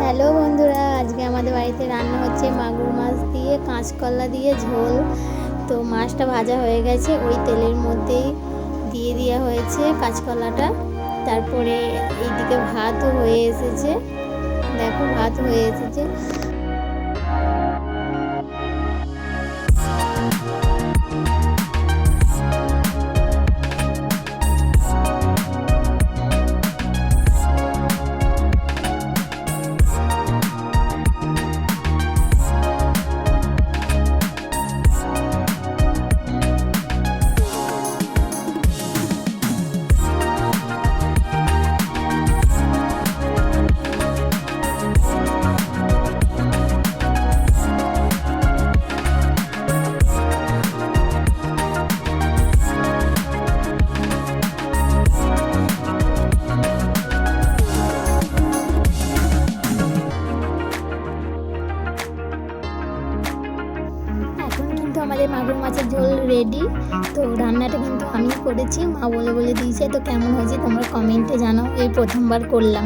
Hello বন্ধুরা, আজকে আমাদের বাড়িতে রান্না হচ্ছে মাগুর মাছ দিয়ে কাঁচকলা দিয়ে ঝোল। তো মাছটা ভাজা হয়ে গেছে, ওই তেলের মধ্যেই দিয়ে দেওয়া হয়েছে কাঁচকলাটা। তারপরে এইদিকে ভাতও হয়ে এসেছে, দেখো ভাত হয়ে এসেছে। এখন কিন্তু আমাদের মাগুর মাছের ঝোল রেডি। তো রান্নাটা কিন্তু আমি করেছি, মা বলে দিয়েছে। তো কেমন হয়েছে তোমরা কমেন্টে জানাও, এই প্রথমবার করলাম।